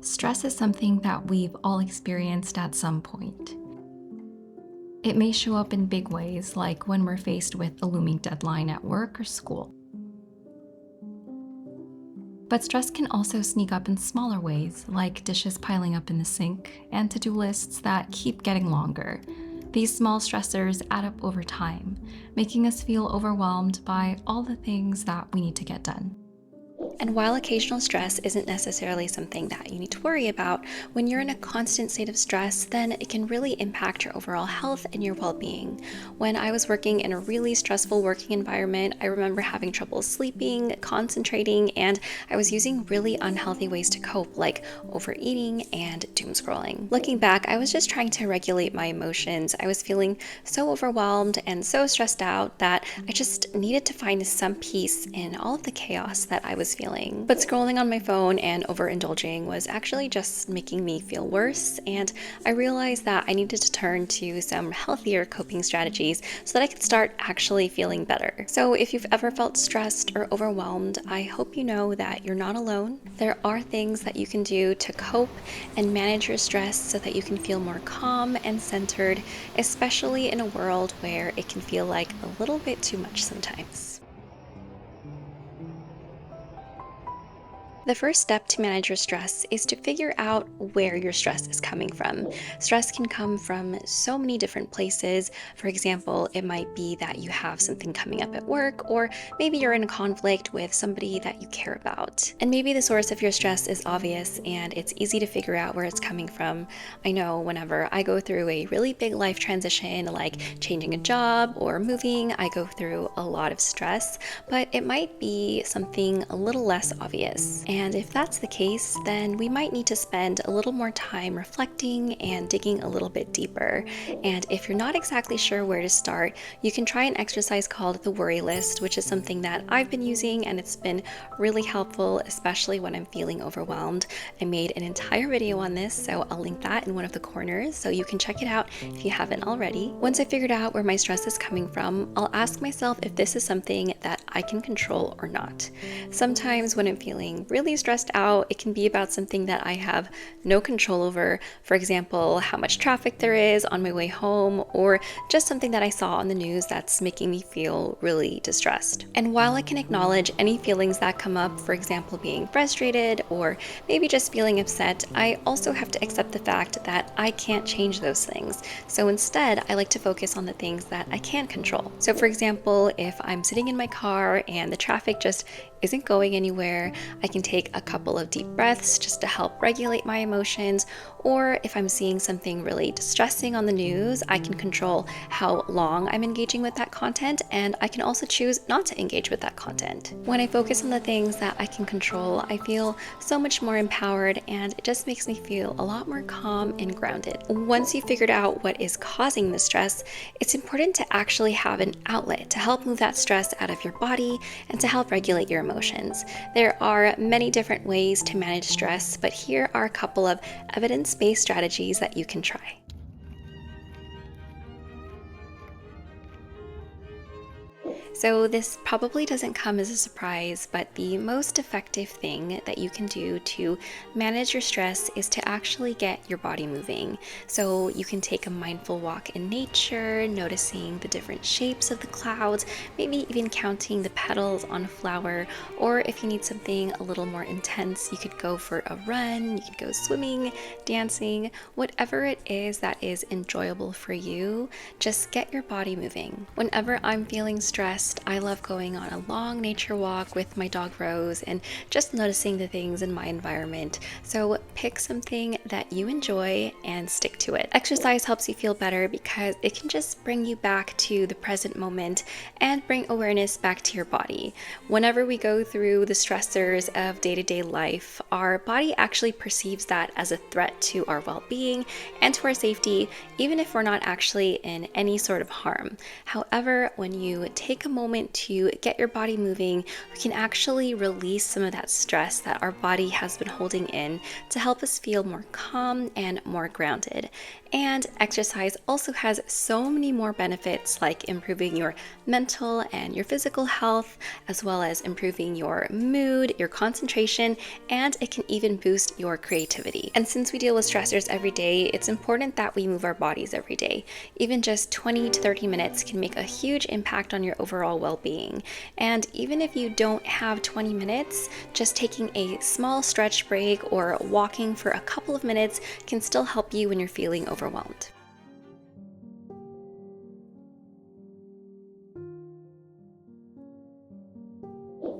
Stress is something that we've all experienced at some point. It may show up in big ways, like when we're faced with a looming deadline at work or school. But stress can also sneak up in smaller ways, like dishes piling up in the sink and to do lists that keep getting longer. These small stressors add up over time, making us feel overwhelmed by all the things that we need to get done. And while occasional stress isn't necessarily something that you need to worry about, when you're in a constant state of stress, then it can really impact your overall health and your well being. When I was working in a really stressful working environment, I remember having trouble sleeping, concentrating, and I was using really unhealthy ways to cope, like overeating and doom scrolling. Looking back, I was just trying to regulate my emotions. I was feeling so overwhelmed and so stressed out that I just needed to find some peace in all of the chaos that I was feeling. But scrolling on my phone and overindulging was actually just making me feel worse, and I realized that I needed to turn to some healthier coping strategies so that I could start actually feeling better. So if you've ever felt stressed or overwhelmed, I hope you know that you're not alone. There are things that you can do to cope and manage your stress so that you can feel more calm and centered, especially in a world where it can feel like a little bit too much sometimes. The first step to manage your stress is to figure out where your stress is coming from. Stress can come from so many different places. For example, it might be that you have something coming up at work, or maybe you're in a conflict with somebody that you care about. And maybe the source of your stress is obvious and it's easy to figure out where it's coming from. I know whenever I go through a really big life transition, like changing a job or moving, I go through a lot of stress, but it might be something a little less obvious. And if that's the case, then we might need to spend a little more time reflecting and digging a little bit deeper. And if you're not exactly sure where to start, you can try an exercise called the worry list, which is something that I've been using and it's been really helpful, especially when I'm feeling overwhelmed. I made an entire video on this, so I'll link that in one of the corners so you can check it out if you haven't already. Once I figured out where my stress is coming from, I'll ask myself if this is something that I can control or not. Sometimes when I'm feeling really stressed out, it can be about something that I have no control over. For example, how much traffic there is on my way home, or just something that I saw on the news that's making me feel really distressed. And while I can acknowledge any feelings that come up, for example, being frustrated or maybe just feeling upset, I also have to accept the fact that I can't change those things. So instead, I like to focus on the things that I can control. So for example, if I'm sitting in my car and the traffic just isn't going anywhere, I can take a couple of deep breaths just to help regulate my emotions. Or if I'm seeing something really distressing on the news, I can control how long I'm engaging with that content, and I can also choose not to engage with that content. When I focus on the things that I can control, I feel so much more empowered, and it just makes me feel a lot more calm and grounded. Once you've figured out what is causing the stress, it's important to actually have an outlet to help move that stress out of your body and to help regulate your emotions. There are many different ways to manage stress, but here are a couple of evidence-based strategies that you can try. So this probably doesn't come as a surprise, but the most effective thing that you can do to manage your stress is to actually get your body moving. So you can take a mindful walk in nature, noticing the different shapes of the clouds, maybe even counting the petals on a flower, or if you need something a little more intense, you could go for a run, you could go swimming, dancing, whatever it is that is enjoyable for you, just get your body moving. Whenever I'm feeling stressed, I love going on a long nature walk with my dog Rose and just noticing the things in my environment. So pick something that you enjoy and stick to it. Exercise helps you feel better because it can just bring you back to the present moment and bring awareness back to your body. Whenever we go through the stressors of day-to-day life, our body actually perceives that as a threat to our well-being and to our safety, even if we're not actually in any sort of harm. However, when you take a moment to get your body moving, we can actually release some of that stress that our body has been holding in to help us feel more calm and more grounded. And exercise also has so many more benefits, like improving your mental and your physical health, as well as improving your mood, your concentration, and it can even boost your creativity. And since we deal with stressors every day, it's important that we move our bodies every day. Even just 20 to 30 minutes can make a huge impact on your overall well-being. And even if you don't have 20 minutes, just taking a small stretch break or walking for a couple of minutes can still help you when you're feeling overwhelmed.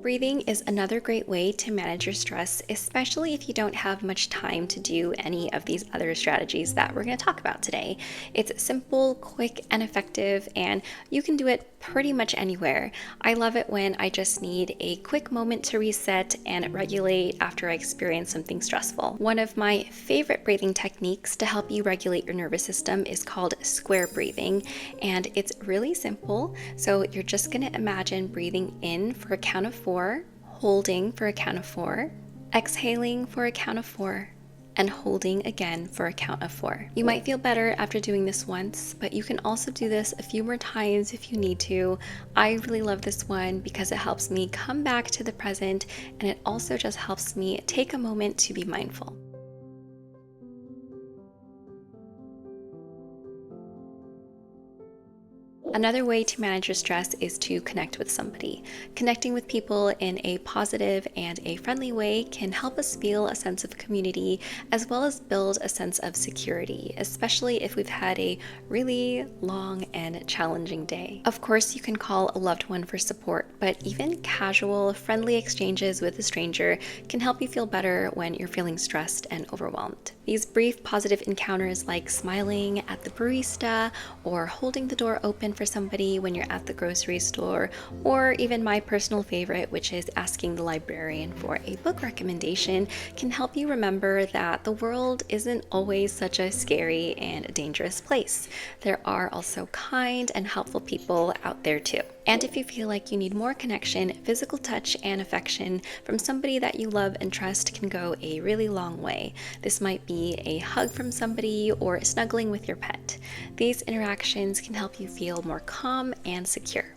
Breathing is another great way to manage your stress, especially if you don't have much time to do any of these other strategies that we're going to talk about today. It's simple, quick, and effective, and you can do it pretty much anywhere. I love it when I just need a quick moment to reset and regulate after I experience something stressful. One of my favorite breathing techniques to help you regulate your nervous system is called square breathing, and it's really simple. So you're just going to imagine breathing in for a count of 4, holding for a count of 4, exhaling for a count of 4, and holding again for a count of 4. You might feel better after doing this once, but you can also do this a few more times if you need to. I really love this one because it helps me come back to the present, and it also just helps me take a moment to be mindful. Another way to manage your stress is to connect with somebody. Connecting with people in a positive and a friendly way can help us feel a sense of community as well as build a sense of security, especially if we've had a really long and challenging day. Of course, you can call a loved one for support, but even casual, friendly exchanges with a stranger can help you feel better when you're feeling stressed and overwhelmed. These brief positive encounters, like smiling at the barista or holding the door open for somebody when you're at the grocery store, or even my personal favorite, which is asking the librarian for a book recommendation, can help you remember that the world isn't always such a scary and dangerous place. There are also kind and helpful people out there too. And if you feel like you need more connection, physical touch and affection from somebody that you love and trust can go a really long way. This might be a hug from somebody or snuggling with your pet. These interactions can help you feel more calm and secure.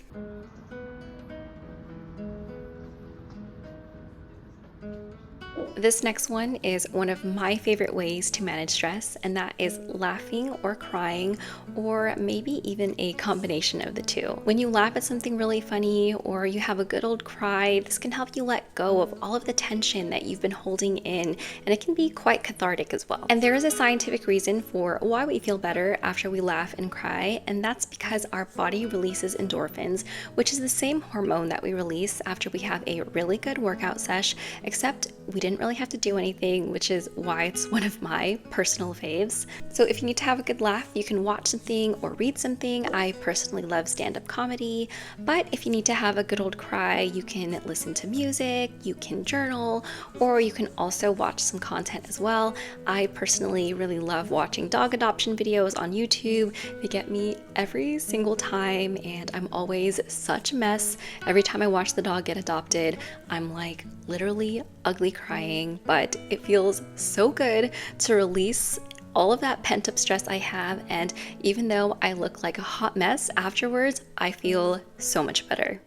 This next one is one of my favorite ways to manage stress, and that is laughing or crying, or maybe even a combination of the two. When you laugh at something really funny or you have a good old cry, this can help you let go of all of the tension that you've been holding in, and it can be quite cathartic as well. And there is a scientific reason for why we feel better after we laugh and cry, and that's because our body releases endorphins, which is the same hormone that we release after we have a really good workout sesh, except we didn't really have to do anything, which is why it's one of my personal faves. So if you need to have a good laugh, you can watch something or read something. I personally love stand-up comedy, but if you need to have a good old cry, you can listen to music, you can journal, or you can also watch some content as well. I personally really love watching dog adoption videos on YouTube. They get me every single time, and I'm always such a mess. Every time I watch the dog get adopted, I'm like literally ugly crying, but it feels so good to release all of that pent-up stress I have, and even though I look like a hot mess afterwards, I feel so much better.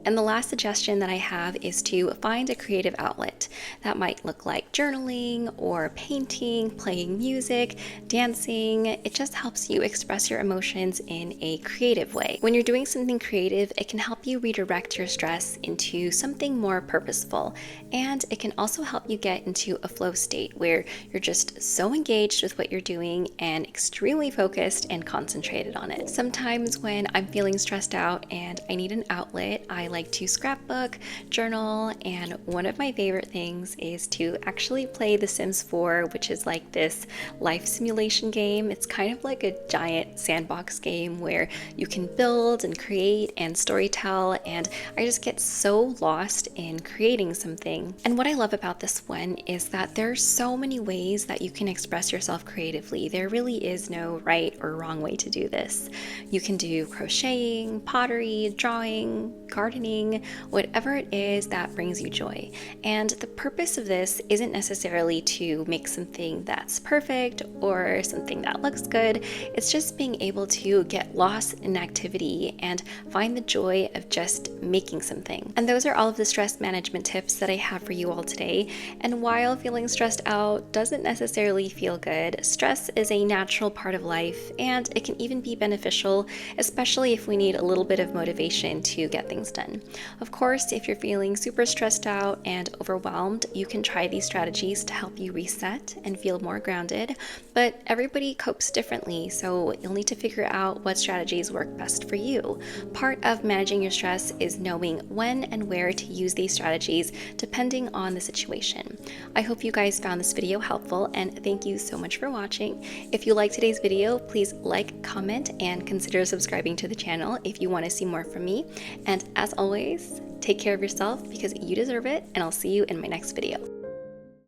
And the last suggestion that I have is to find a creative outlet. That might look like journaling or painting, playing music, dancing. It just helps you express your emotions in a creative way. When you're doing something creative, it can help you redirect your stress into something more purposeful. And it can also help you get into a flow state where you're just so engaged with what you're doing and extremely focused and concentrated on it. Sometimes when I'm feeling stressed out and I need an outlet, I like to scrapbook, journal, and one of my favorite things is to actually play The Sims 4, which is like this life simulation game. It's kind of like a giant sandbox game where you can build and create and storytell, and I just get so lost in creating something. And what I love about this one is that there are so many ways that you can express yourself creatively. There really is no right right or wrong way to do this. You can do crocheting, pottery, drawing, gardening, whatever it is that brings you joy. And the purpose of this isn't necessarily to make something that's perfect or something that looks good. It's just being able to get lost in activity and find the joy of just making something. And those are all of the stress management tips that I have for you all today. And while feeling stressed out doesn't necessarily feel good, stress is a natural part of life, and it can even be beneficial, especially if we need a little bit of motivation to get things done. Of course, if you're feeling super stressed out and overwhelmed, you can try these strategies to help you reset and feel more grounded, but everybody copes differently, so you'll need to figure out what strategies work best for you. Part of managing your stress is knowing when and where to use these strategies depending on the situation. I hope you guys found this video helpful, and thank you so much for watching. If you liked today's video, please like, comment, and consider subscribing to the channel if you want to see more from me. And as always, take care of yourself because you deserve it, and I'll see you in my next video.